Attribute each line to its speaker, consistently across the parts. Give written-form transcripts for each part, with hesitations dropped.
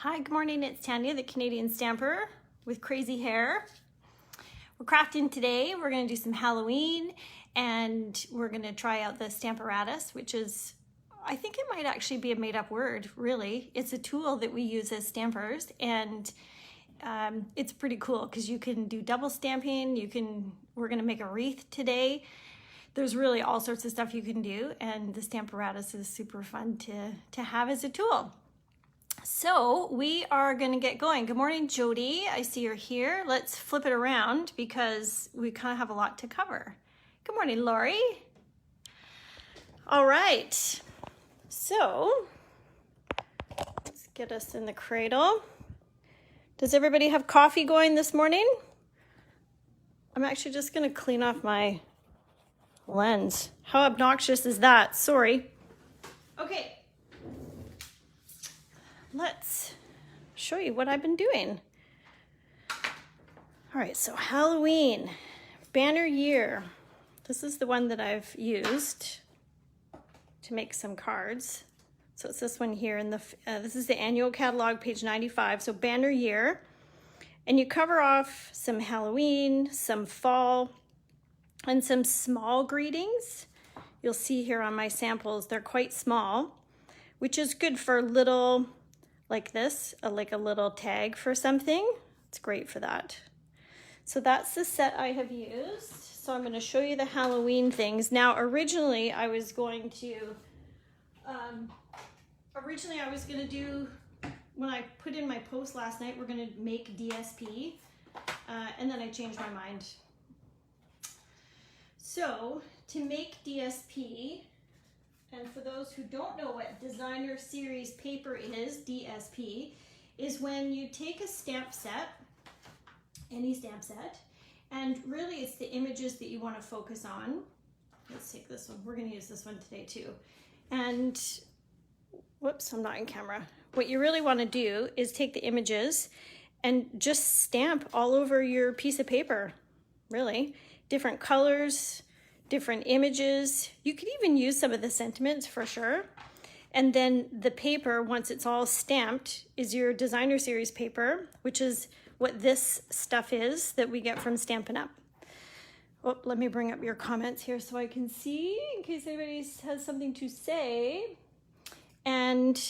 Speaker 1: Hi, good morning. It's Tanya, the Canadian stamper with crazy hair. We're crafting today. We're going to do some Halloween and we're going to try out the Stamparatus, which is, I think it might actually be a made-up word, really. It's a tool that we use as stampers, and it's pretty cool because you can do double stamping. We're going to make a wreath today. There's really all sorts of stuff you can do, and the Stamparatus is super fun to have as a tool. So we are going to get going. Good morning, Jody. I see you're here. Let's flip it around because we kind of have a lot to cover. Good morning, Lori. All right. So let's get us in the cradle. Does everybody have coffee going this morning? I'm actually just going to clean off my lens. How obnoxious is that? Sorry. Okay. Let's show you what I've been doing. All right, so Halloween, banner year. This is the one that I've used to make some cards. So it's this one here, and this is the annual catalog, page 95. So banner year, and you cover off some Halloween, some fall, and some small greetings. You'll see here on my samples, they're quite small, which is good for little, like this, like a little tag for something. It's great for that. So that's the set I have used. So I'm going to show you the Halloween things. Now, originally I was going to do, when I put in my post last night, we're going to make DSP, and then I changed my mind. So to make DSP, and for those who don't know what designer series paper is, DSP, is when you take a stamp set, any stamp set, and really it's the images that you want to focus on. Let's take this one. We're going to use this one today too. And, whoops, I'm not in camera. What you really want to do is take the images and just stamp all over your piece of paper, really. Different colors, different images. You could even use some of the sentiments for sure. And then the paper, once it's all stamped, is your designer series paper, which is what this stuff is that we get from Stampin Up. Oh, let me bring up your comments here so I can see in case anybody has something to say. And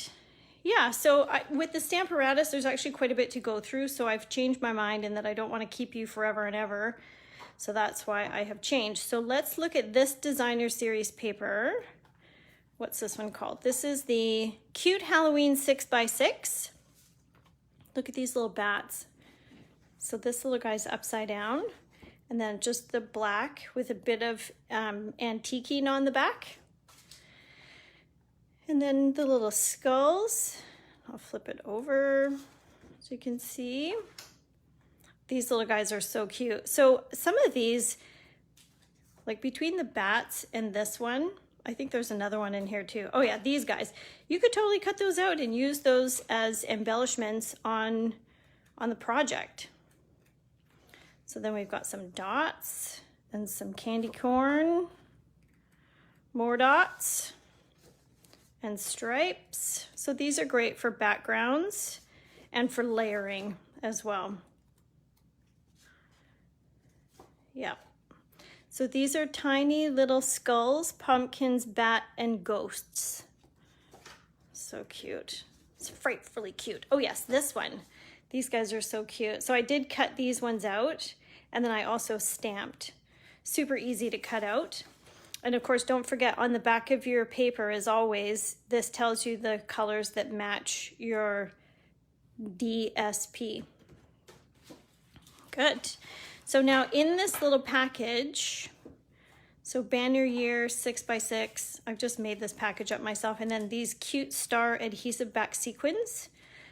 Speaker 1: yeah, so with the Stamparatus, there's actually quite a bit to go through. So I've changed my mind in that I don't want to keep you forever and ever. So that's why I have changed. So let's look at this designer series paper. What's this one called? This is the Cute Halloween 6x6. Look at these little bats. So this little guy's upside down, and then just the black with a bit of antiquing on the back. And then the little skulls. I'll flip it over so you can see. These little guys are so cute. So some of these, like between the bats and this one, I think there's another one in here too. Oh yeah, these guys. You could totally cut those out and use those as embellishments on the project. So then we've got some dots and some candy corn, more dots and stripes. So these are great for backgrounds and for layering as well. Yeah. So these are tiny little skulls, pumpkins, bat, and ghosts. So cute. It's frightfully cute. Oh yes, this one. These guys are so cute. So I did cut these ones out, and then I also stamped. Super easy to cut out. And of course, don't forget, on the back of your paper, as always, this tells you the colors that match your DSP. Good. So now in this little package, so banner year 6x6, I've just made this package up myself, and then these cute star adhesive back sequins.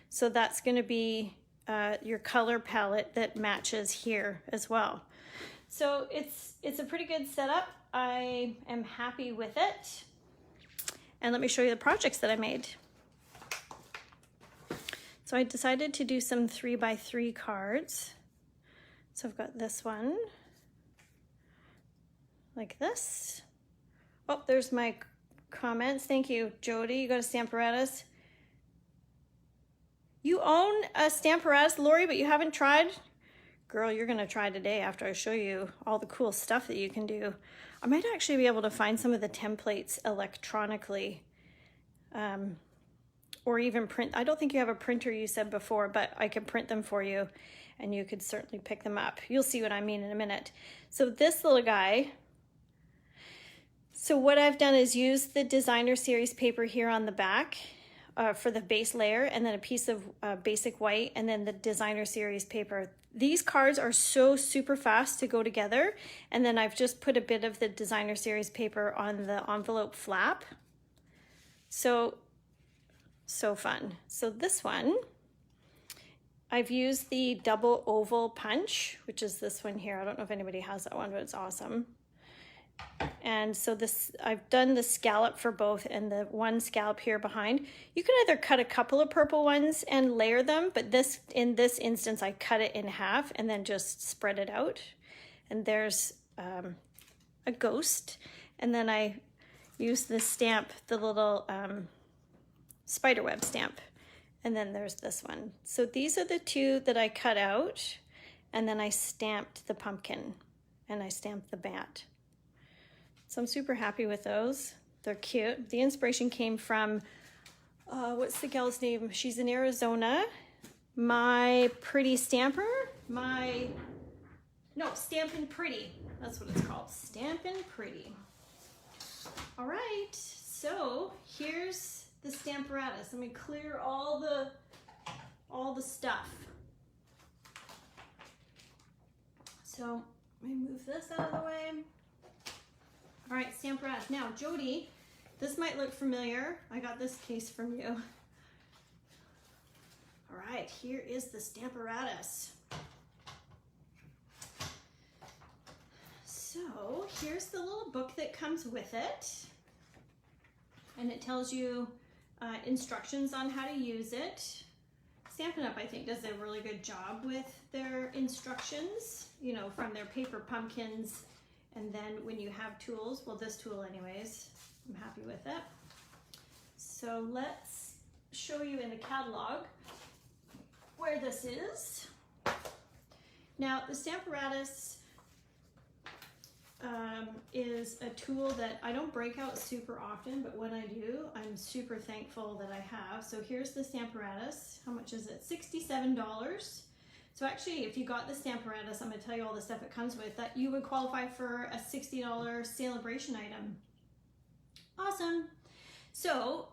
Speaker 1: So that's going to be your color palette that matches here as well. So it's a pretty good setup. I am happy with it. And let me show you the projects that I made. So I decided to do some 3x3 cards. So I've got this one, like this. Oh, there's my comments. Thank you, Jody. You got a Stamparatus. You own a Stamparatus, Lori, but you haven't tried? Girl, you're gonna try today after I show you all the cool stuff that you can do. I might actually be able to find some of the templates electronically, or even print. I don't think you have a printer, you said before, but I can print them for you and you could certainly pick them up. You'll see what I mean in a minute. So this little guy, so what I've done is use the designer series paper here on the back for the base layer, and then a piece of basic white, and then the designer series paper. These cards are so super fast to go together, and then I've just put a bit of the designer series paper on the envelope flap. So fun. So this one, I've used the double oval punch, which is this one here. I don't know if anybody has that one, but it's awesome. And so this, I've done the scallop for both and the one scallop here behind. You can either cut a couple of purple ones and layer them, but this, in this instance, I cut it in half and then just spread it out. And there's a ghost. And then I use the stamp, the little spiderweb stamp. And then there's this one. So these are the two that I cut out, and then I stamped the pumpkin and I stamped the bat. So I'm super happy with those. They're cute. The inspiration came from, what's the gal's name? She's in Arizona. My Pretty Stamper. Stampin' Pretty. That's what it's called. Stampin' Pretty. All right, so here's the Stamparatus. Let me clear all the stuff. So let me move this out of the way. All right, Stamparatus. Now, Jody, this might look familiar. I got this case from you. All right, here is the Stamparatus. So here's the little book that comes with it. And it tells you instructions on how to use it. Stampin' Up, I think, does a really good job with their instructions, you know, from their paper pumpkins. And then when you have tools, well, this tool anyways, I'm happy with it. So let's show you in the catalog where this is. Now, the Stamparatus is a tool that I don't break out super often, but when I do, I'm super thankful that I have. So here's the Stamparatus. How much is it? $67. So actually, if you got the Stamparatus, I'm going to tell you all the stuff it comes with, that you would qualify for a $60 celebration item. Awesome. So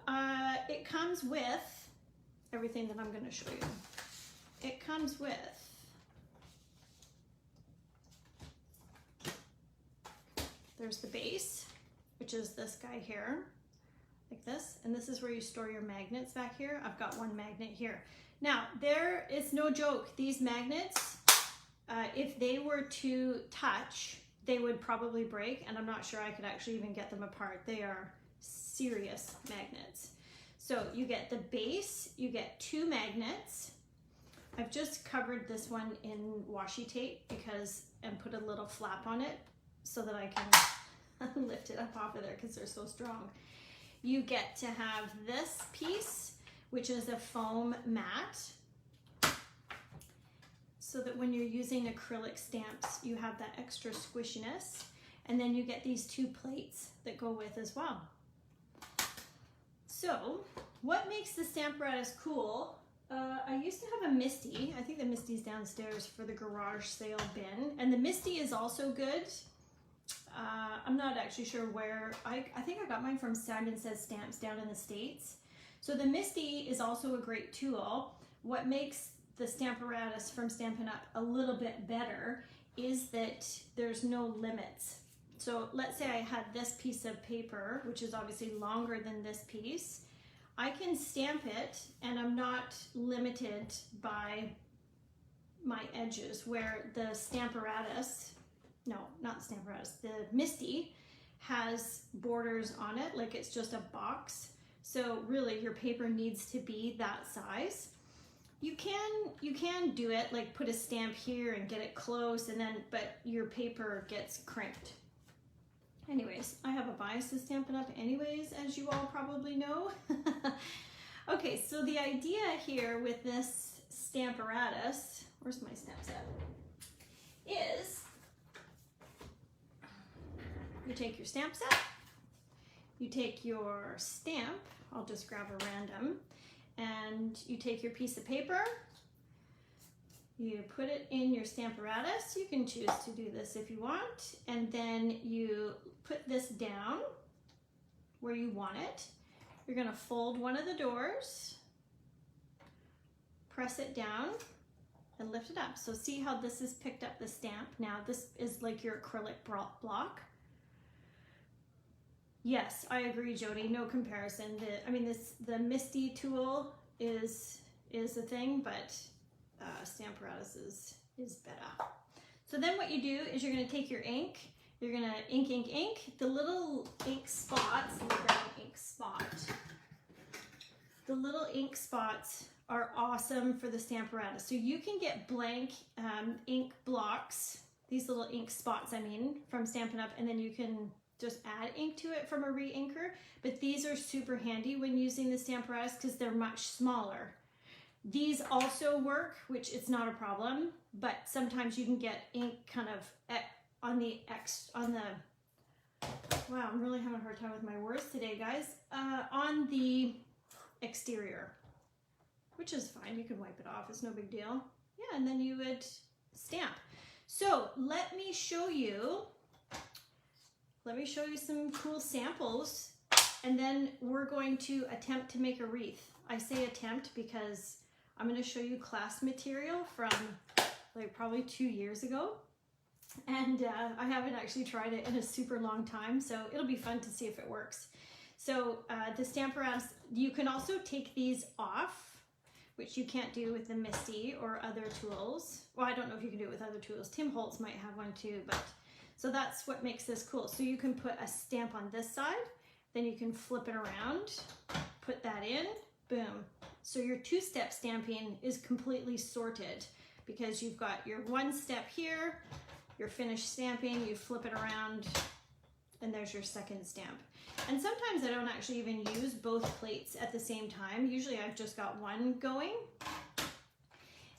Speaker 1: it comes with everything that I'm going to show you. It comes with there's the base, which is this guy here, like this. And this is where you store your magnets back here. I've got one magnet here. Now, it's no joke. These magnets, if they were to touch, they would probably break, and I'm not sure I could actually even get them apart. They are serious magnets. So you get the base, you get two magnets. I've just covered this one in washi tape and put a little flap on it so that I can lift it up off of there because they're so strong. You get to have this piece, which is a foam mat, so that when you're using acrylic stamps, you have that extra squishiness. And then you get these two plates that go with as well. So what makes the Stamparatus cool? I used to have a Misty. I think the Misty's downstairs for the garage sale bin. And the Misty is also good. I'm not actually sure where. I think I got mine from Simon Says Stamps down in the States. So the Misty is also a great tool. What makes the Stamparatus from Stampin' Up a little bit better is that there's no limits. So let's say I had this piece of paper, which is obviously longer than this piece. I can stamp it and I'm not limited by my edges, where the Stamparatus, no, not the Stamparatus, the Misty has borders on it, like it's just a box. So really your paper needs to be that size. You can do it, like put a stamp here and get it close, and then, but your paper gets crimped. Anyways, I have a bias to Stampin' Up anyways, as you all probably know. Okay. Okay, so the idea here with this Stamparatus, where's my stamp set, is you take your stamp set, you take your stamp, I'll just grab a random, and you take your piece of paper, you put it in your Stamparatus. You can choose to do this if you want, and then you put this down where you want it. You're going to fold one of the doors, press it down, and lift it up. So see how this has picked up the stamp. Now this is like your acrylic block. Yes, I agree, Jody. No comparison. The Misty tool is a thing, but Stamparatus is better. So then what you do is you're going to take your ink. You're going to ink. The little ink spots, let me grab an ink spot. The little ink spots are awesome for the Stamparatus. So you can get blank ink blocks, these little ink spots, from Stampin' Up, and then you can just add ink to it from a re-inker. But these are super handy when using the Stamparatus because they're much smaller. These also work, which it's not a problem, but sometimes you can get ink kind of on the, wow, I'm really having a hard time with my words today, guys, on the exterior, which is fine. You can wipe it off, it's no big deal. Yeah, and then you would stamp. So let me show you some cool samples, and then we're going to attempt to make a wreath. I say attempt because I'm going to show you class material from like probably 2 years ago, and I haven't actually tried it in a super long time, so it'll be fun to see if it works. So the Stamparatus, you can also take these off, which you can't do with the Misty or other tools. Well, I don't know if you can do it with other tools. Tim Holtz might have one too, but so that's what makes this cool. So you can put a stamp on this side, then you can flip it around, put that in, boom. So your two-step stamping is completely sorted because you've got your one step here, your finished stamping, you flip it around, and there's your second stamp. And sometimes I don't actually even use both plates at the same time. Usually I've just got one going.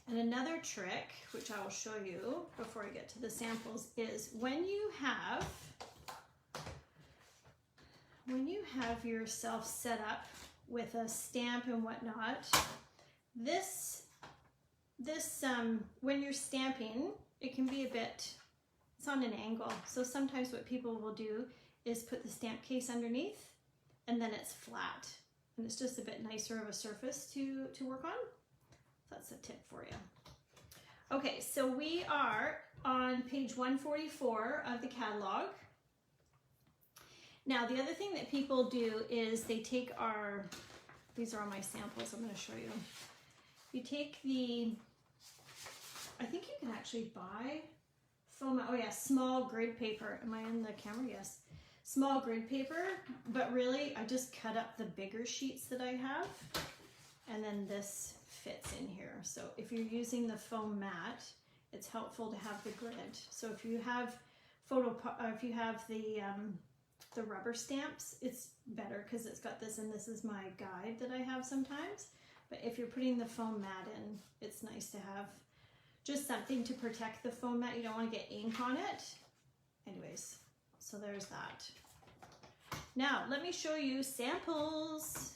Speaker 1: And another trick, which I will show you before I get to the samples, is when you have yourself set up with a stamp and whatnot, when you're stamping, it can be a bit, it's on an angle. So sometimes what people will do is put the stamp case underneath, and then it's flat. And it's just a bit nicer of a surface to work on. That's a tip for you. Okay, so we are on page 144 of the catalog. Now, the other thing that people do is they take these are all my samples I'm going to show you. You take I think you can actually buy foam, oh yeah, small grid paper. Am I in the camera? Yes. Small grid paper, but really I just cut up the bigger sheets that I have, and then this fits in here. So if you're using the foam mat, it's helpful to have the grid. So if you have the rubber stamps, it's better because it's got this, and this is my guide that I have sometimes. But if you're putting the foam mat in, it's nice to have just something to protect the foam mat. You don't want to get ink on it. Anyways, so there's that. Now let me show you samples,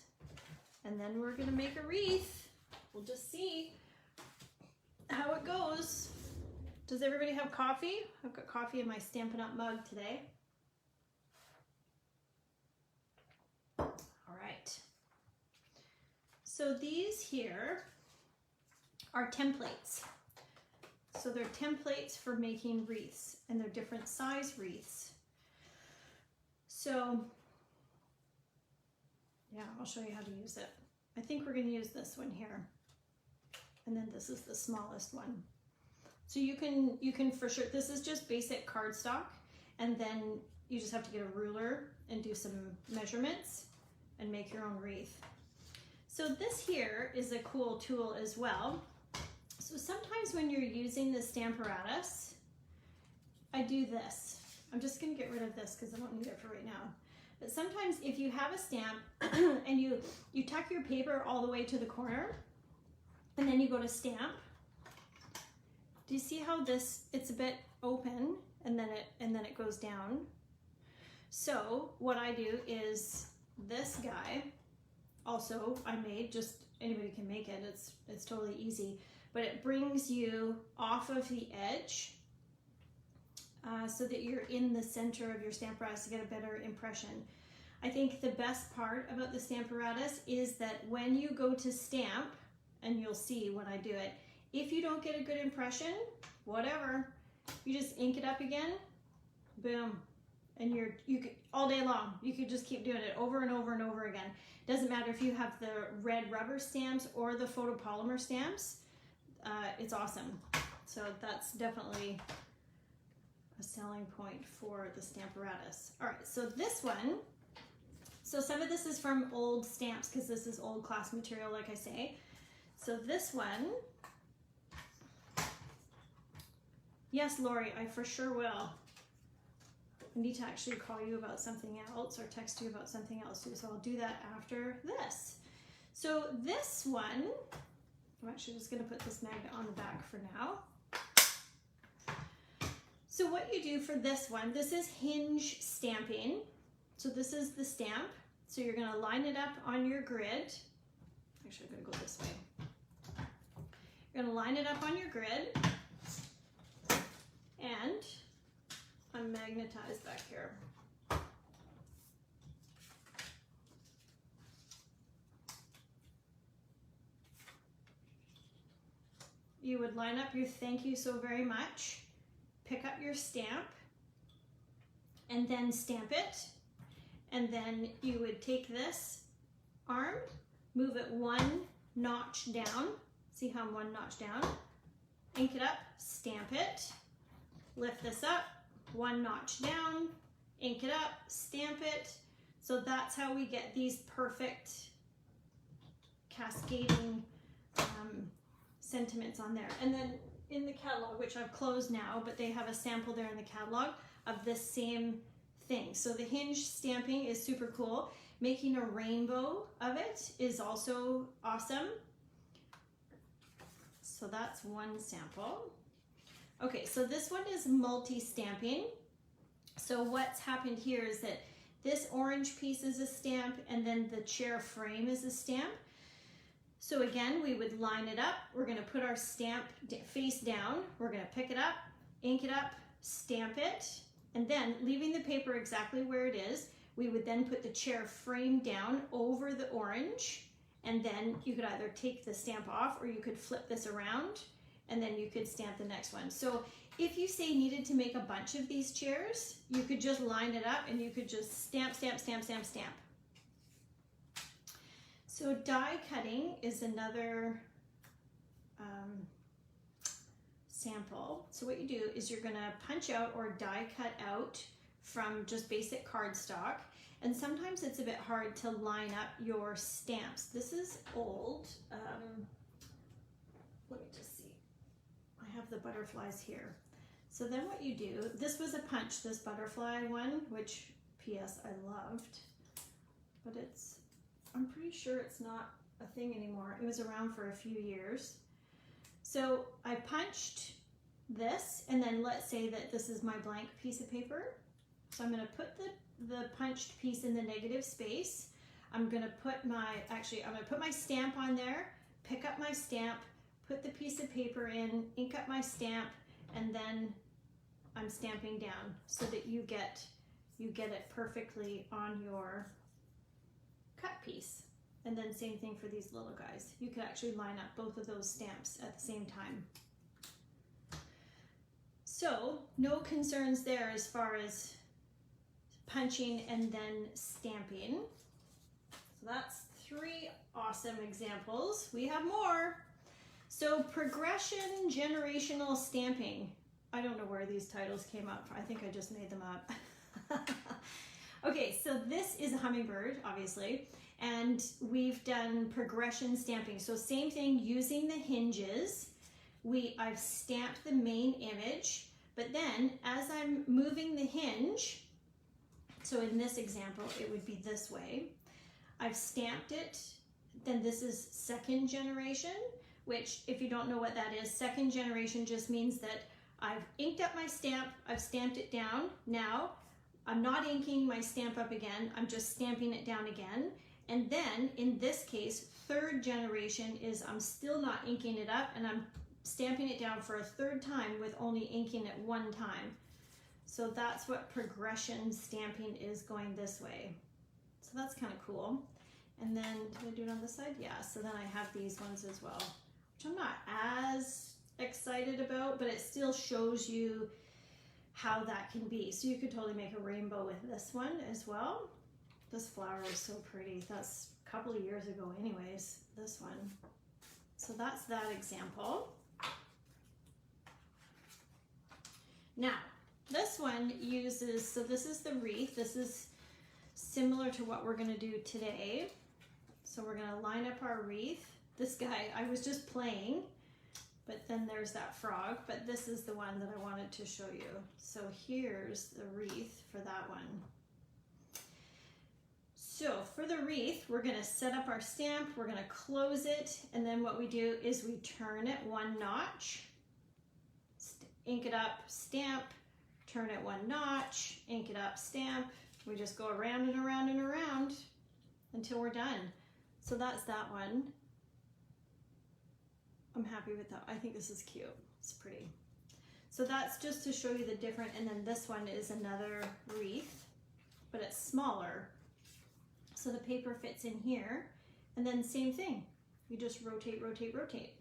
Speaker 1: and then we're gonna make a wreath. We'll just see how it goes. Does everybody have coffee? I've got coffee in my Stampin' Up mug today. All right. So these here are templates. So they're templates for making wreaths, and they're different size wreaths. So yeah, I'll show you how to use it. I think we're going to use this one here, and then this is the smallest one. So you can for sure, this is just basic cardstock, and then you just have to get a ruler and do some measurements and make your own wreath. So this here is a cool tool as well. So sometimes when you're using the Stamparatus, I do this. I'm just going to get rid of this because I don't need it for right now. But sometimes if you have a stamp and you tuck your paper all the way to the corner and then you go to stamp, do you see how this, it's a bit open and then it goes down? So what I do is this guy, also I made, just anybody can make it, it's totally easy, but it brings you off of the edge so that you're in the center of your Stamparatus to get a better impression. I think the best part about the Stamparatus is that when you go to stamp, and you'll see when I do it, if you don't get a good impression, whatever, you just ink it up again, boom, and you could all day long, you could just keep doing it over and over and over again. Doesn't matter if you have the red rubber stamps or the photopolymer stamps, it's awesome. So that's definitely a selling point for the Stamparatus. All right, so this one, so some of this is from old stamps because this is old class material, like I say. So this one, yes, Lori, I for sure will. I need to actually call you about something else or text you about something else too, so I'll do that after this. So this one, I'm actually just going to put this magnet on the back for now. So what you do for this one, this is Hinge Stamping. So this is the stamp. So you're going to line it up on your grid. Actually, I'm going to go this way. You're going to line it up on your grid. And I'm magnetized back here. You would line up your thank you so very much, pick up your stamp, and then stamp it. And then you would take this arm, move it one notch down. See how I'm one notch down? Ink it up, stamp it, lift this up, one notch down, ink it up, stamp it. So that's how we get these perfect cascading sentiments on there. And then in the catalog, which I've closed now, but they have a sample there in the catalog of this same thing. So the Hinge stamping is super cool. Making a rainbow of it is also awesome. So that's one sample. Okay, so this one is multi-stamping. So what's happened here is that this orange piece is a stamp and then the chair frame is a stamp. So again, we would line it up. We're gonna put our stamp face down. We're gonna pick it up, ink it up, stamp it, and then leaving the paper exactly where it is, we would then put the chair frame down over the orange, and then you could either take the stamp off or you could flip this around and then you could stamp the next one. So if you say needed to make a bunch of these chairs, you could just line it up and you could just stamp, stamp, stamp, stamp, stamp. So die cutting is another sample. So what you do is you're gonna punch out or die cut out from just basic cardstock. And sometimes it's a bit hard to line up your stamps. This is old. Let me just see. I have the butterflies here. So then what you do, this was a punch, this butterfly one, which PS I loved, but I'm pretty sure it's not a thing anymore. It was around for a few years. So I punched this, and then let's say that this is my blank piece of paper. So I'm gonna put the punched piece in the negative space. I'm gonna put my stamp on there, pick up my stamp, put the piece of paper in, ink up my stamp, and then I'm stamping down so that you get it perfectly on your cut piece. And then same thing for these little guys. You could actually line up both of those stamps at the same time. So no concerns there as far as punching and then stamping. So that's 3 awesome examples. We have more. So progression generational stamping. I don't know where these titles came up. I think I just made them up. Okay, so this is a hummingbird, obviously, and we've done progression stamping. So same thing, using the hinges. I've stamped the main image, but then as I'm moving the hinge, So in this example, it would be this way. I've stamped it, then this is second generation, which if you don't know what that is, second generation just means that I've inked up my stamp, I've stamped it down. Now, I'm not inking my stamp up again, I'm just stamping it down again. And then in this case, third generation is I'm still not inking it up and I'm stamping it down for a third time with only inking it one time. So that's what progression stamping is, going this way. So that's kind of cool. And then, did I do it on this side? Yeah, so then I have these ones as well, which I'm not as excited about, but it still shows you how that can be. So you could totally make a rainbow with this one as well. This flower is so pretty. That's a couple of years ago anyways, this one. So that's that example. Now, this one uses, so this is the wreath. This is similar to what we're gonna do today. So we're gonna line up our wreath. This guy, I was just playing, but then there's that frog, but this is the one that I wanted to show you. So here's the wreath for that one. So for the wreath, we're gonna set up our stamp, we're gonna close it, and then what we do is we turn it one notch, ink it up, stamp, turn it one notch, ink it up, stamp. We just go around and around and around until we're done. So that's that one. I'm happy with that. I think this is cute. It's pretty. So that's just to show you the different, and then this one is another wreath, but it's smaller. So the paper fits in here, and then same thing. You just rotate, rotate, rotate.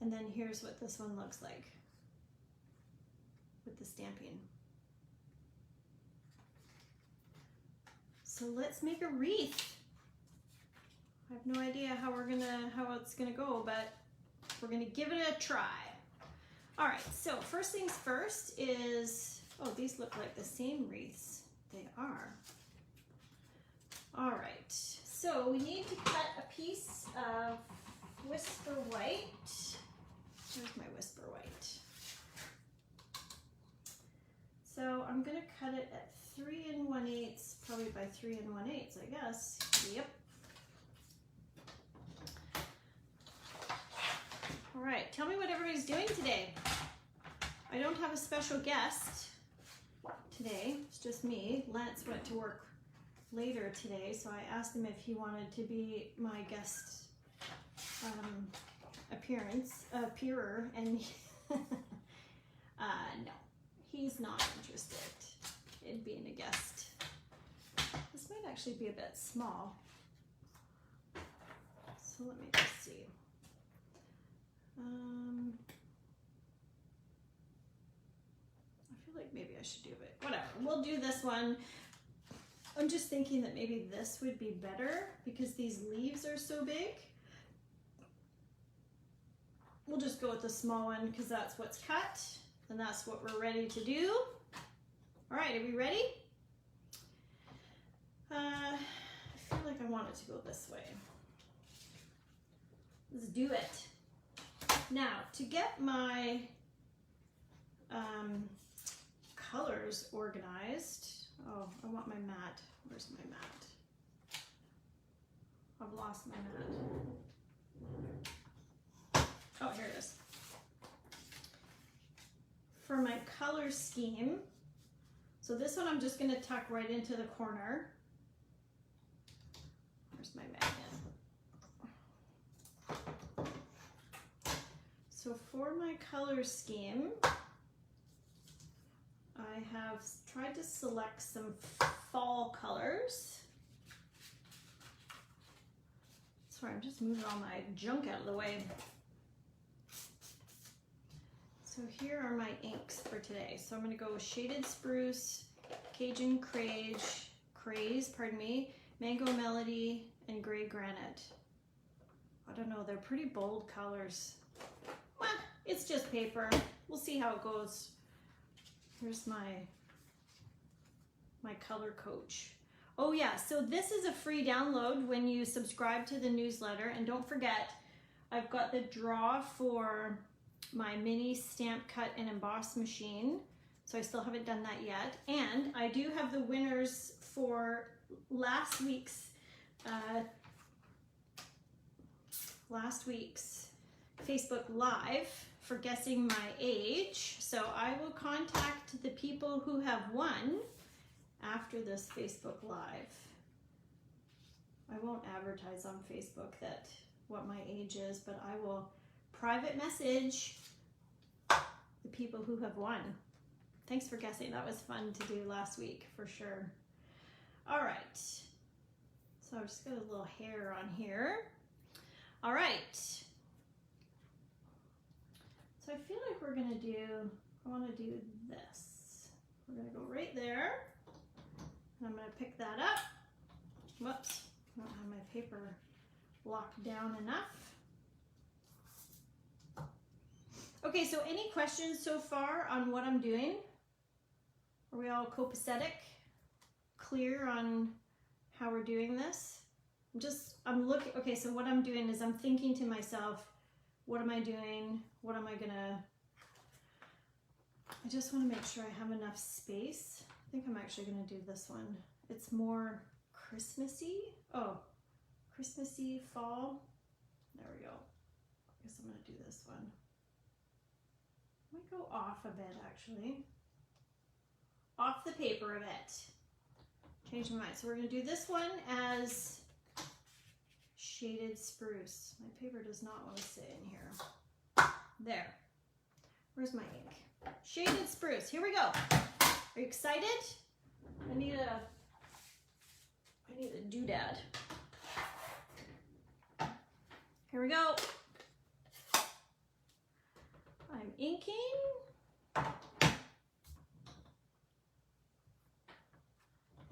Speaker 1: And then here's what this one looks like with the stamping. So let's make a wreath. I have no idea how it's gonna go, but we're gonna give it a try. All right, so first things first is, oh, these look like the same wreaths. They are. All right, so we need to cut a piece of Whisper White. Here's my Whisper White. So I'm gonna cut it at 3 1/8, probably by 3 1/8, I guess. Yep. All right, tell me what everybody's doing today. I don't have a special guest today, it's just me. Lance went to work later today, so I asked him if he wanted to be my guest appearer, and no, he's not interested in being a guest. This might actually be a bit small, so let me just see. I feel like maybe I should do it. Whatever, we'll do this one. I'm just thinking that maybe this would be better because these leaves are so big. We'll just go with the small one because that's what's cut and that's what we're ready to do. All right, are we ready? I feel like I want it to go this way. Let's do it. Now, to get my colors organized, oh, I want my mat. Where's my mat? I've lost my mat. Oh, here it is. For my color scheme, so this one I'm just going to tuck right into the corner. Where's my magnet? So for my color scheme, I have tried to select some fall colors. Sorry, I'm just moving all my junk out of the way. So here are my inks for today. So I'm going to go with Shaded Spruce, Cajun Craze, pardon me, Mango Melody, and Gray Granite. I don't know, they're pretty bold colors. Well, it's just paper. We'll see how it goes. Here's my color coach. Oh yeah, so this is a free download when you subscribe to the newsletter. And don't forget, I've got the draw for my mini stamp cut and emboss machine. So I still haven't done that yet. And I do have the winners for last week's Facebook Live for guessing my age. So I will contact the people who have won after this Facebook Live. I won't advertise on Facebook what my age is, but I will private message the people who have won. Thanks for guessing. That was fun to do last week for sure. All right. So I've just got a little hair on here. All right. So I feel like I want to do this. We're going to go right there. And I'm going to pick that up. Whoops. I don't have my paper locked down enough. Okay, so any questions so far on what I'm doing? Are we all copacetic? Clear on how we're doing this? I'm looking, okay, so what I'm doing is I'm thinking to myself, what am I doing? What am I gonna, I just wanna make sure I have enough space. I think I'm actually gonna do this one. It's more Christmassy. Oh, Christmassy, fall. There we go. I guess I'm gonna do this one. I might go off a bit actually. Off the paper a bit. Change my mind. So we're gonna do this one as shaded spruce. My paper does not want to sit in here. There. Where's my ink? Shaded spruce. Here we go. Are you excited? I need a doodad. Here we go. I'm inking.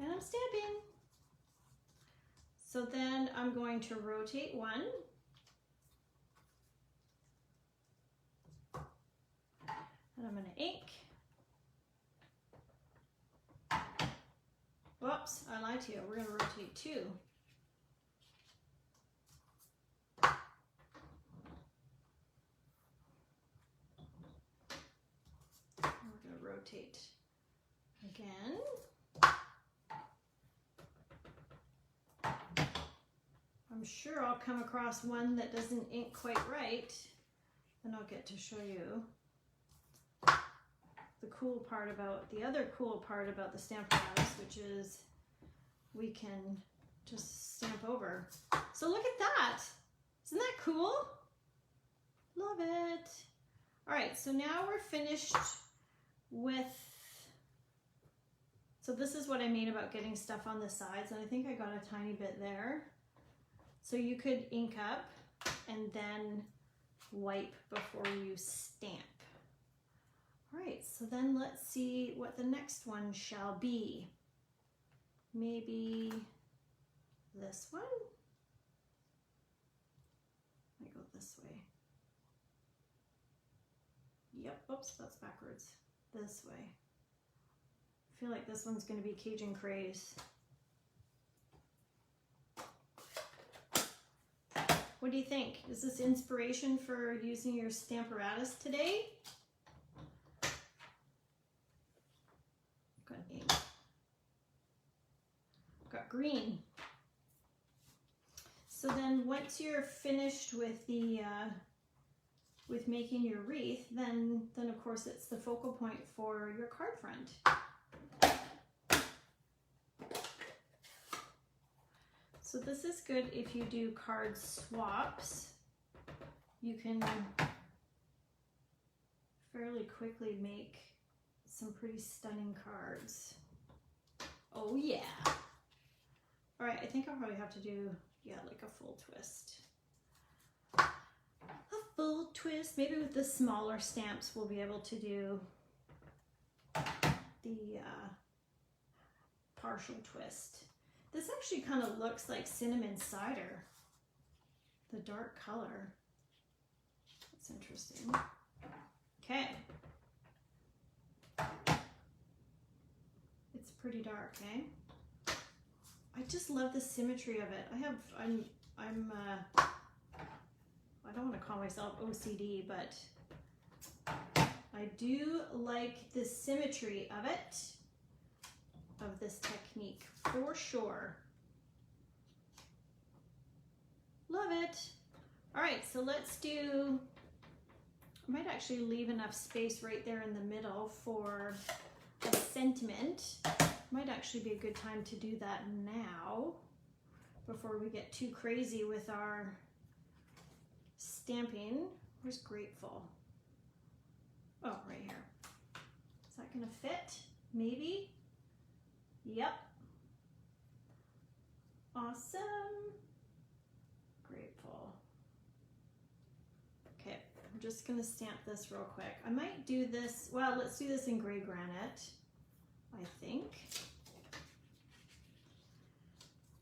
Speaker 1: And I'm stamping. So then I'm going to rotate one. And I'm going to ink. Whoops, I lied to you. We're going to rotate two. And we're going to rotate again. I'm sure I'll come across one that doesn't ink quite right, and I'll get to show you the other cool part about the Stamparatus, which is we can just stamp over. So look at that. Isn't that cool? Love it. All right, so now we're finished with, so this is what I mean about getting stuff on the sides, and I think I got a tiny bit there. So you could ink up and then wipe before you stamp. All right, so then let's see what the next one shall be. Maybe this one? Might go this way. Yep, oops, that's backwards. This way. I feel like this one's gonna be Cajun Craze. What do you think? Is this inspiration for using your Stamparatus today? Got ink. Got green. So then once you're finished with the with making your wreath, then of course it's the focal point for your card front. So this is good if you do card swaps. You can fairly quickly make some pretty stunning cards. Oh yeah. All right, I think I'll probably have to do, yeah, like a full twist. A full twist. Maybe with the smaller stamps we'll be able to do the partial twist. This actually kind of looks like cinnamon cider, the dark color. That's interesting. Okay. It's pretty dark, eh? I just love the symmetry of it. I don't want to call myself OCD, but I I do like the symmetry of it, of this technique, for sure. Love it. All right, so let's do, I might actually leave enough space right there in the middle for a sentiment. Might actually be a good time to do that now before we get too crazy with our stamping. Where's grateful? Oh, right here. Is that gonna fit? Maybe? Yep. Awesome. Grateful. Okay, I'm just gonna stamp this real quick. I might do this, well, let's do this in gray granite, I think.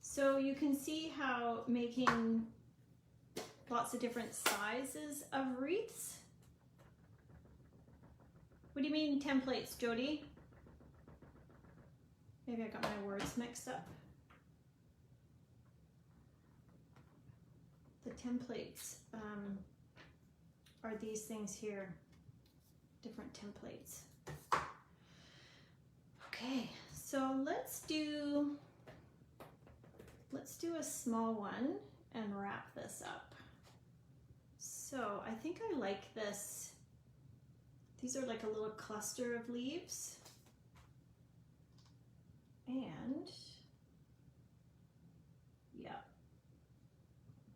Speaker 1: So you can see how making lots of different sizes of wreaths. What do you mean templates, Jody? Maybe I got my words mixed up. The templates are these things here, different templates. Okay, so let's do a small one and wrap this up. So I think I like this. These are like a little cluster of leaves. And yeah,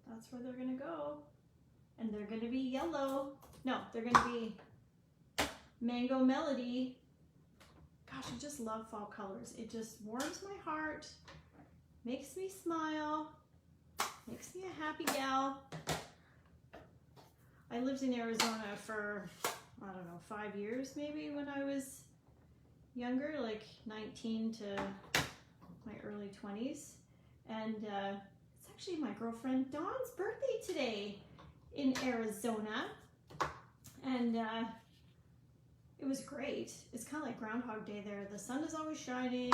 Speaker 1: that's where they're gonna go. And they're gonna be yellow. No, they're gonna be Mango Melody. Gosh, I just love fall colors. It just warms my heart, makes me smile, makes me a happy gal. I lived in Arizona for, I don't know, 5 years maybe when I was younger, like 19 to my early 20s. And it's actually my girlfriend Dawn's birthday today in Arizona. And it was great. It's kind of like Groundhog Day there. The sun is always shining,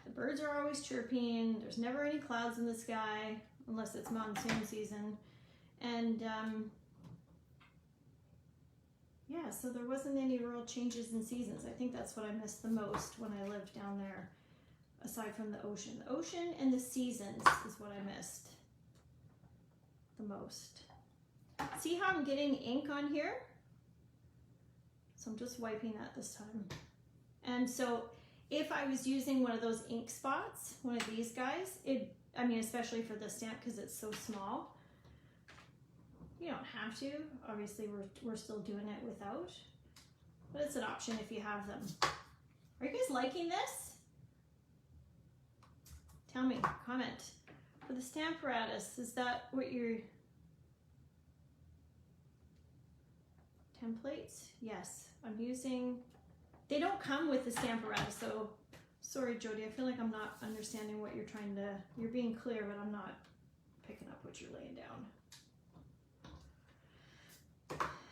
Speaker 1: the birds are always chirping, there's never any clouds in the sky, unless it's monsoon season. And yeah, so there wasn't any real changes in seasons. I think that's what I missed the most when I lived down there, aside from the ocean. The ocean and the seasons is what I missed the most. See how I'm getting ink on here? So I'm just wiping that this time. And so if I was using one of those ink spots, one of these guys, I mean, especially for the stamp because it's so small, you don't have to. Obviously, we're still doing it without, but it's an option if you have them. Are you guys liking this? Tell me, comment. For the Stamparatus, is that what your templates? Yes, I'm using, they don't come with the Stamparatus, so sorry, Jody, I feel like I'm not understanding what you're trying to, you're being clear, but I'm not picking up what you're laying down.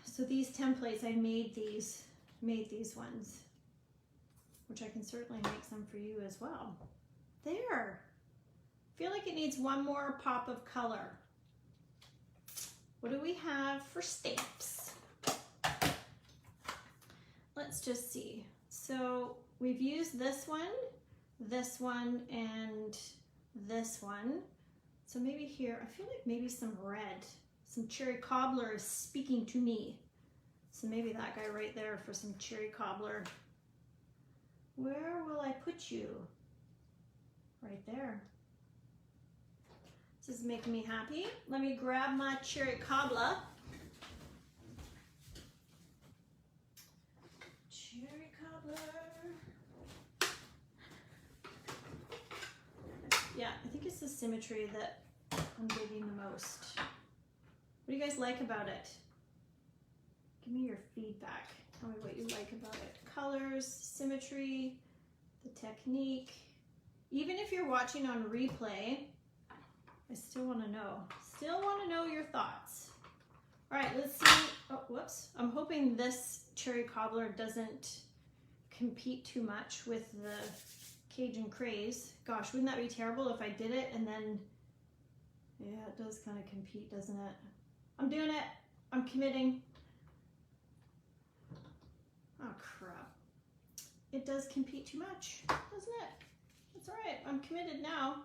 Speaker 1: So these templates, I made these ones, which I can certainly make some for you as well. There. I feel like it needs one more pop of color. What do we have for stamps? Let's just see. So we've used this one, and this one. So maybe here, I feel like maybe some red. Some cherry cobbler is speaking to me. So maybe that guy right there for some cherry cobbler. Where will I put you? Right there. This is making me happy. Let me grab my cherry cobbler. Cherry cobbler. Yeah, I think it's the symmetry that I'm digging the most. What do you guys like about it? Give me your feedback. Tell me what you like about it. Colors, symmetry, the technique. Even if you're watching on replay, I still want to know. Still want to know your thoughts. All right, let's see. Oh, whoops. I'm hoping this cherry cobbler doesn't compete too much with the Cajun Craze. Gosh, wouldn't that be terrible if I did it and then, yeah, it does kind of compete, doesn't it? I'm doing it. I'm committing. Oh crap. It does compete too much, doesn't it? It's all right, I'm committed now.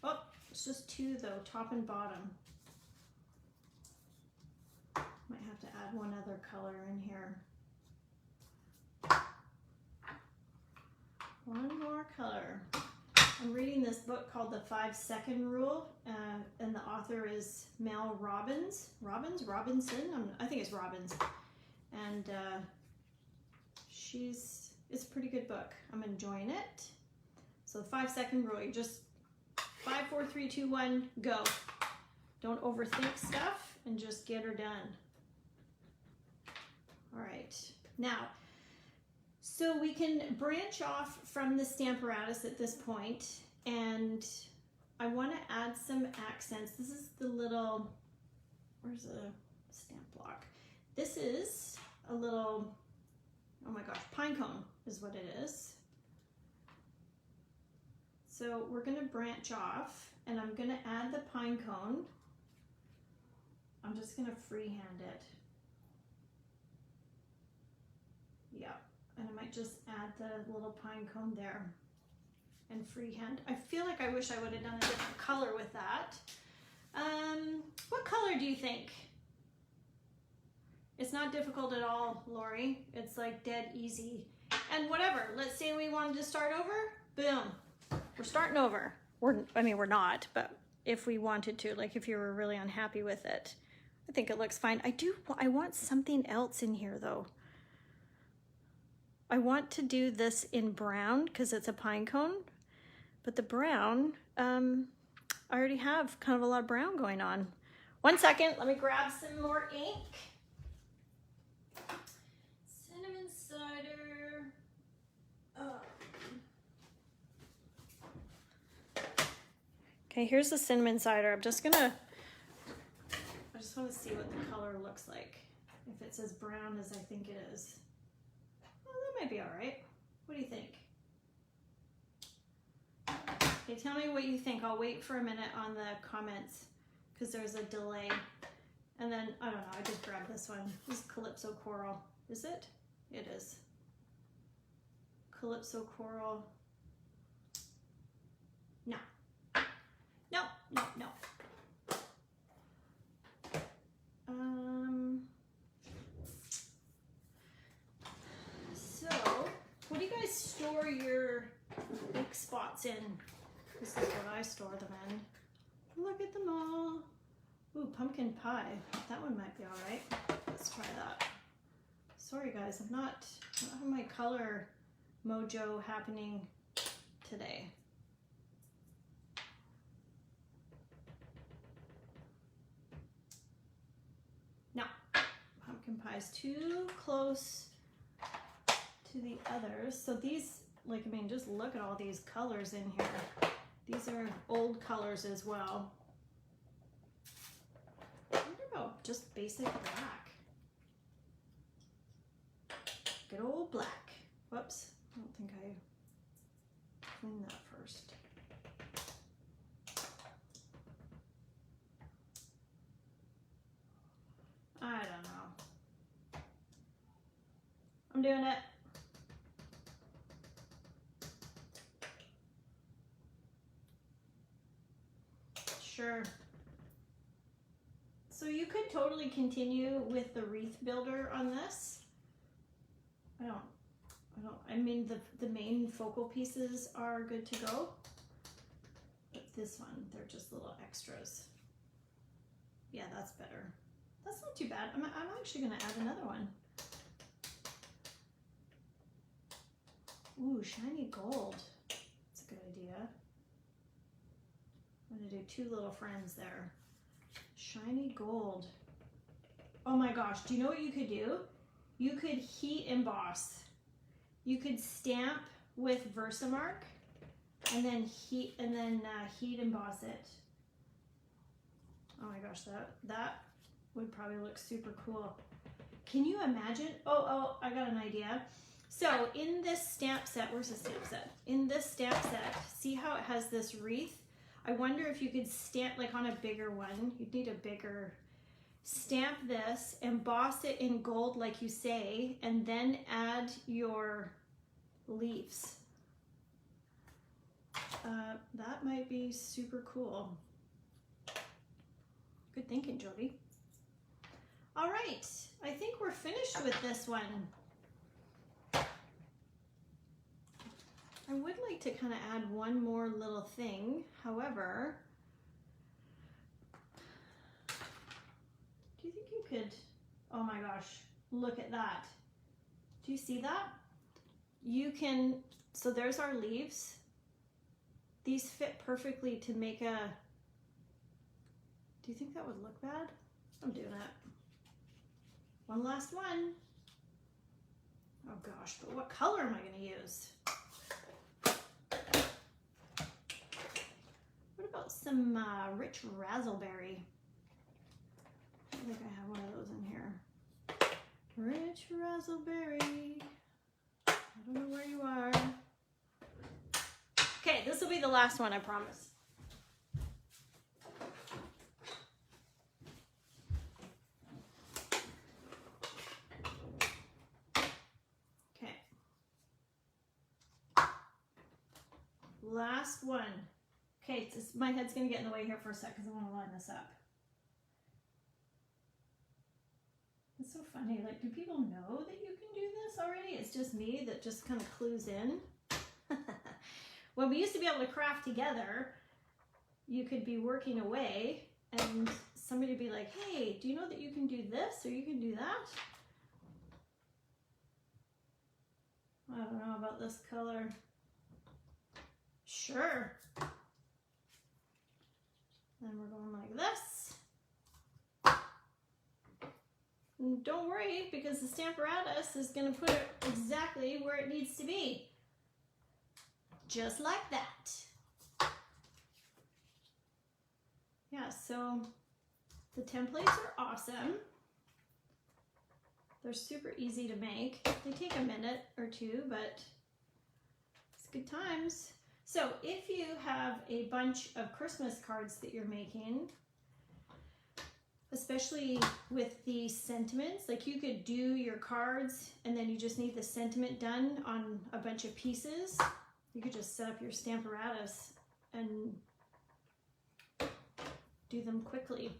Speaker 1: Oh, it's just two though, top and bottom. Might have to add one other color in here. One more color. I'm reading this book called The 5-Second Rule, and the author is Mel Robinson? I think it's Robbins. And it's a pretty good book. I'm enjoying it. So the 5-second rule, you just 5, 4, 3, 2, 1, go. Don't overthink stuff and just get her done. All right, now, so we can branch off from the Stamparatus at this point, and I want to add some accents. This is the little, where's the stamp block? This is a little, oh my gosh, pine cone is what it is. So we're going to branch off, and I'm going to add the pine cone. I'm just going to freehand it. Yeah, and I might just add the little pine cone there and freehand. I feel like I wish I would have done a different color with that. What color do you think? It's not difficult at all, Lori. It's like dead easy. And whatever, let's say we wanted to start over, boom, we're starting over. I mean, we're not, but if we wanted to, like if you were really unhappy with it, I think it looks fine. I want something else in here though. I want to do this in brown because it's a pine cone, but the brown, I already have kind of a lot of brown going on. 1 second, let me grab some more ink. Cinnamon cider. Okay, here's the cinnamon cider. I just want to see what the color looks like. If it's as brown as I think it is. Well, that might be all right. What do you think? Okay, tell me what you think. I'll wait for a minute on the comments because there's a delay. And then, I don't know, I just grabbed this one. This is Calypso Coral. Is it? It is. Calypso Coral. No. No, no, no. So, what do you guys store your ink spots in? This is what I store them in. Look at them all. Ooh, pumpkin pie. That one might be all right. Let's try that. Sorry guys, I don't have my color mojo happening today. No, pumpkin pie is too close to the others. So these, like, I mean, just look at all these colors in here. These are old colors as well. I wonder about just basic black. Good old black. Whoops, I don't think I cleaned that first. I don't know. I'm doing it. Sure. So you could totally continue with the wreath builder on this. I mean, the main focal pieces are good to go, but this one, they're just little extras. Yeah, that's better. That's not too bad. I'm actually gonna add another one. Ooh, shiny gold. That's a good idea. I'm gonna do two little friends there. Shiny gold. Oh my gosh, do you know what you could do? You could heat emboss. You could stamp with Versamark and then heat emboss it. Oh my gosh, that would probably look super cool. Can you imagine? Oh, I got an idea. So in this stamp set, where's the stamp set? In this stamp set, see how it has this wreath? I wonder if you could stamp like on a bigger one. You'd need a bigger, stamp this, emboss it in gold like you say, and then add your leaves. That might be super cool. Good thinking, Jody. All right, I think we're finished with this one. I would like to kind of add one more little thing. However, do you think you could, oh my gosh, look at that. Do you see that? You can, so there's our leaves. These fit perfectly to make a, do you think that would look bad? I'm doing it. One last one. Oh gosh, but what color am I going to use? What about some rich razzleberry? I think I have one of those in here. Rich razzleberry. I don't know where you are. Okay, this will be the last one, I promise. Okay. Last one. Okay, my head's going to get in the way here for a sec because I want to line this up. It's so funny. Like, do people know that you can do this already? It's just me that just kind of clues in. When we used to be able to craft together, you could be working away and somebody would be like, hey, do you know that you can do this or you can do that? I don't know about this color. Sure. Then we're going like this. And don't worry, because the Stamparatus is going to put it exactly where it needs to be. Just like that. Yeah, so the templates are awesome. They're super easy to make. They take a minute or two, but it's good times. So if you have a bunch of Christmas cards that you're making, especially with the sentiments, like you could do your cards and then you just need the sentiment done on a bunch of pieces. You could just set up your Stamparatus and do them quickly.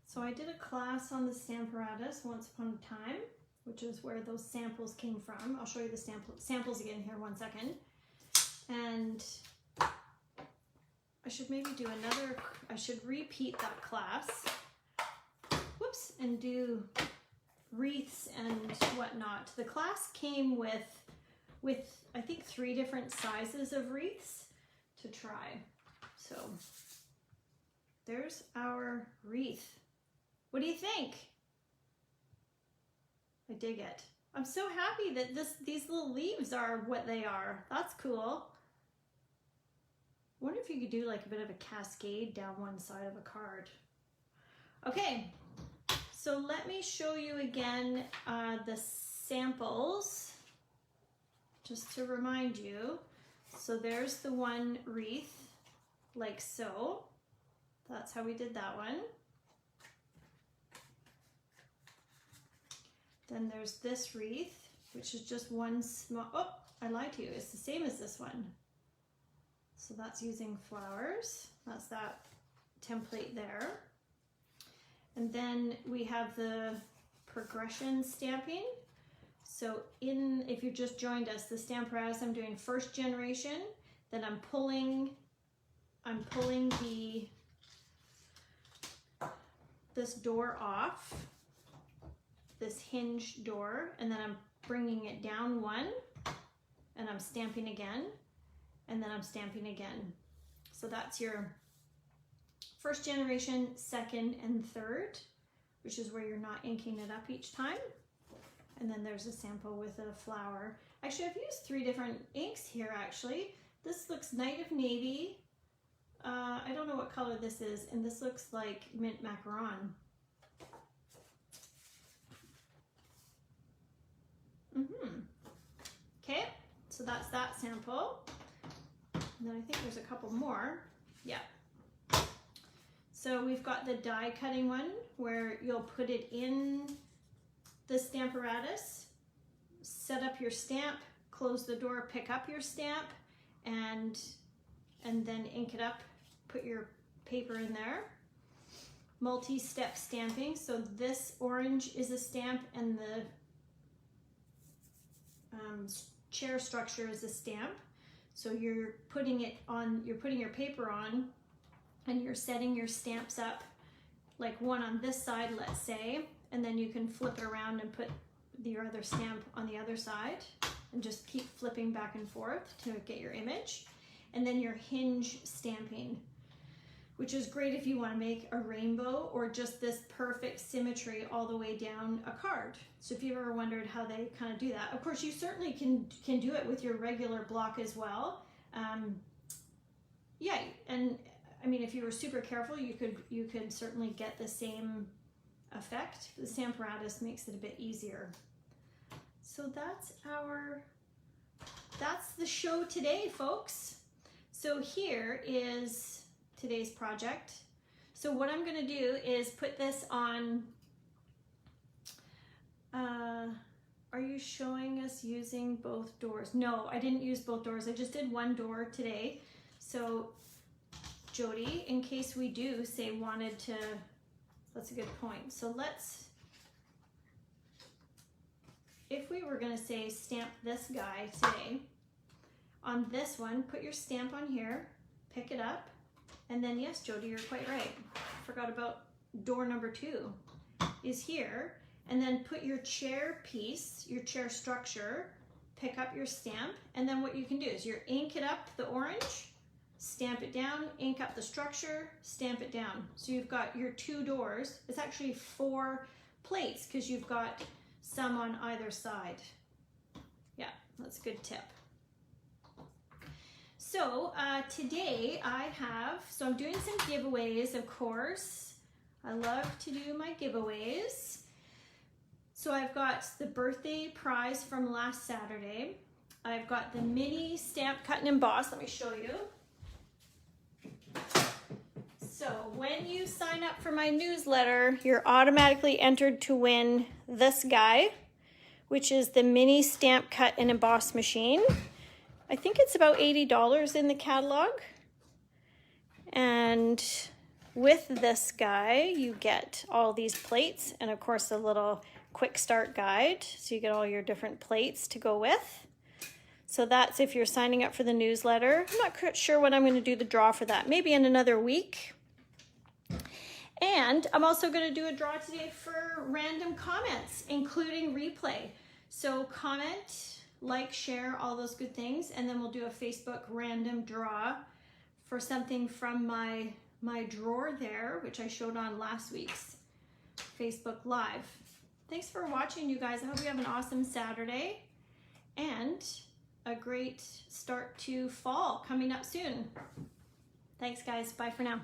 Speaker 1: So I did a class on the Stamparatus once upon a time, which is where those samples came from. I'll show you the samples again here one second. And I should maybe do another, I should repeat that class. Whoops, and do wreaths and whatnot. The class came with I think 3 different sizes of wreaths to try. So there's our wreath. What do you think? I dig it. I'm so happy that these little leaves are what they are. That's cool. I wonder if you could do like a bit of a cascade down one side of a card. Okay, so let me show you again the samples, just to remind you. So there's the one wreath, like so. That's how we did that one. Then there's this wreath, which is just one small, oh, I lied to you, it's the same as this one. So that's using flowers. That's that template there. And then we have the progression stamping. So if you just joined us, the Stamparatus, I'm doing first generation, then I'm pulling this door off, this hinge door, and then I'm bringing it down one, and I'm stamping again, and then I'm stamping again. So that's your first generation, second, and third, which is where you're not inking it up each time. And then there's a sample with a flower. Actually, I've used 3 different inks here, actually. This looks Night of Navy. I don't know what color this is, and this looks like Mint Macaron. Okay, so that's that sample. And then I think there's a couple more. Yeah. So we've got the die cutting one where you'll put it in the Stamparatus, set up your stamp, close the door, pick up your stamp, and then ink it up, put your paper in there. Multi-step stamping, so this orange is a stamp and the chair structure is a stamp. So you're putting it on, you're putting your paper on, and you're setting your stamps up, like one on this side, let's say, and then you can flip it around and put your other stamp on the other side, and just keep flipping back and forth to get your image. And then your hinge stamping, which is great if you want to make a rainbow or just this perfect symmetry all the way down a card. So if you've ever wondered how they kind of do that, of course you certainly can do it with your regular block as well. Yeah, and I mean, if you were super careful, you could certainly get the same effect. The Stamparatus makes it a bit easier. So that's the show today, folks. So here is today's project. So what I'm going to do is put this on, are you showing us using both doors? No, I didn't use both doors. I just did one door today. So Jody, in case we do say wanted to, that's a good point. So let's, if we were going to say stamp this guy today, on this one, put your stamp on here, pick it up, and then yes, Jody, you're quite right. Forgot about door number 2 is here. And then put your chair piece, your chair structure, pick up your stamp, and then what you can do is you ink it up, the orange, stamp it down, ink up the structure, stamp it down. So you've got your 2 doors. It's actually 4 plates because you've got some on either side. Yeah, that's a good tip. So today I'm doing some giveaways, of course. I love to do my giveaways. So I've got the birthday prize from last Saturday. I've got the mini stamp cut and emboss. Let me show you. So when you sign up for my newsletter, you're automatically entered to win this guy, which is the mini stamp cut and emboss machine. I think it's about $80 in the catalog. And with this guy, you get all these plates and of course a little quick start guide. So you get all your different plates to go with. So that's if you're signing up for the newsletter. I'm not sure when I'm going to do the draw for that. Maybe in another week. And I'm also going to do a draw today for random comments, including replay. So comment, like, share, all those good things, and then we'll do a Facebook random draw for something from my drawer there, which I showed on last week's Facebook Live. Thanks for watching, you guys. I hope you have an awesome Saturday and a great start to fall coming up soon. Thanks, guys. Bye for now.